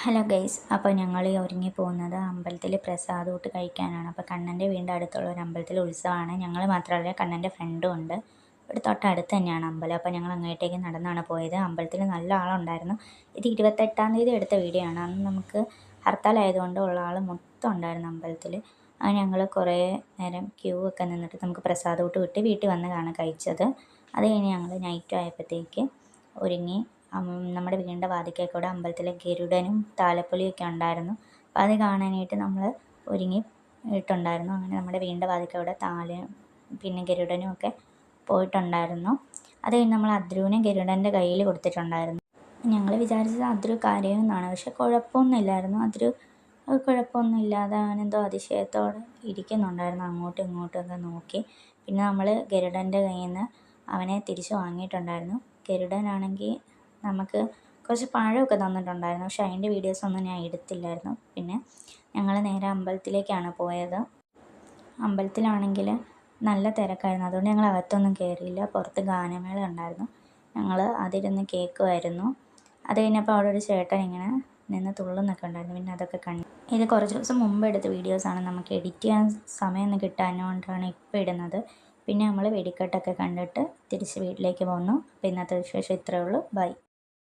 Hello guys, അപ്പോൾ ഞങ്ങൾ ഈ ഒരുങ്ങി പോകുന്നത് അമ്പലത്തിൽ പ്രസാദൂട്ട് കഴിക്കാനാണ്. അപ്പോൾ കണ്ണൻ്റെ വീടിൻ്റെ അടുത്തുള്ള ഒരു അമ്പലത്തിൽ ഉത്സവമാണ്. ഞങ്ങൾ മാത്രമല്ല, കണ്ണൻ്റെ ഫ്രണ്ടും ഉണ്ട്. ഇവിടെ തൊട്ടടുത്ത് തന്നെയാണ് അമ്പലം. അപ്പോൾ ഞങ്ങൾ അങ്ങോട്ടേക്ക് നടന്നാണ് പോയത്. അമ്പലത്തിൽ നല്ല ആളുണ്ടായിരുന്നു. ഇത് 28-ാം തീയതി എടുത്ത വീഡിയോ ആണ്. അന്ന് നമുക്ക് ഹർത്താലായതുകൊണ്ട് ഉള്ള ആൾ മൊത്തം ഉണ്ടായിരുന്നു അമ്പലത്തിൽ. അങ്ങനെ ഞങ്ങൾ കുറേ നേരം ക്യൂ ഒക്കെ നിന്നിട്ട് നമുക്ക് പ്രസാദൂട്ട് കിട്ടി. വീട്ടിൽ വന്നതാണ് കഴിച്ചത്. അത് കഴിഞ്ഞ് ഞങ്ങൾ നൈറ്റ് ആയപ്പോഴത്തേക്ക് ഒരുങ്ങി നമ്മുടെ വീടിൻ്റെ വാതിൽക്കൽ കൂടെ അമ്പലത്തിലെ ഗരുഡനും താലപ്പൊലിയൊക്കെ ഉണ്ടായിരുന്നു. അപ്പോൾ അത് കാണാനായിട്ട് നമ്മൾ ഒരുങ്ങി ഇട്ടുണ്ടായിരുന്നു. അങ്ങനെ നമ്മുടെ വീടിൻ്റെ വാതിൽക്കൽ കൂടെ പിന്നെ ഗരുഡനും ഒക്കെ പോയിട്ടുണ്ടായിരുന്നു. അത് കഴിഞ്ഞ് നമ്മൾ അദ്രുവിനെ ഗരുഡൻ്റെ കയ്യിൽ കൊടുത്തിട്ടുണ്ടായിരുന്നു. ഞങ്ങൾ വിചാരിച്ചത് അദ്രു കരയുമെന്നാണ്. പക്ഷെ കുഴപ്പമൊന്നുമില്ലായിരുന്നു. അദ്രു കുഴപ്പമൊന്നുമില്ലാതെ അവനെന്തോ അതിശയത്തോടെ ഇരിക്കുന്നുണ്ടായിരുന്നു, അങ്ങോട്ടും ഇങ്ങോട്ടുമൊക്കെ നോക്കി. പിന്നെ നമ്മൾ ഗരുഡൻ്റെ കയ്യിൽ നിന്ന് അവനെ തിരിച്ച് വാങ്ങിയിട്ടുണ്ടായിരുന്നു. ഗരുഡനാണെങ്കിൽ നമുക്ക് കുറച്ച് പഴമൊക്കെ തന്നിട്ടുണ്ടായിരുന്നു. പക്ഷെ അതിൻ്റെ വീഡിയോസൊന്നും ഞാൻ എടുത്തില്ലായിരുന്നു. പിന്നെ ഞങ്ങൾ നേരെ അമ്പലത്തിലേക്കാണ് പോയത്. അമ്പലത്തിലാണെങ്കിൽ നല്ല തിരക്കായിരുന്നു. അതുകൊണ്ട് ഞങ്ങൾ അകത്തൊന്നും കയറിയില്ല. പുറത്ത് ഗാനമേള ഉണ്ടായിരുന്നു. ഞങ്ങൾ അതിരുന്ന് കേൾക്കുമായിരുന്നു. അത് കഴിഞ്ഞപ്പോൾ അവിടെ ഒരു ചേട്ടൻ ഇങ്ങനെ നിന്ന് തുള്ളുന്നൊക്കെ ഉണ്ടായിരുന്നു. പിന്നെ അതൊക്കെ കണ്ടു. ഇത് കുറച്ച് ദിവസം മുമ്പ് എടുത്ത വീഡിയോസാണ്. നമുക്ക് എഡിറ്റ് ചെയ്യാൻ സമയമൊന്നും കിട്ടാഞ്ഞതുകൊണ്ടാണ് ഇപ്പോൾ ഇടുന്നത്. പിന്നെ നമ്മൾ വെടിക്കെട്ടൊക്കെ കണ്ടിട്ട് തിരിച്ച് വീട്ടിലേക്ക് പോന്നു. അപ്പോൾ ഇന്നത്തെ വിശേഷം ഇത്രയേ ഉള്ളൂ. ബൈ.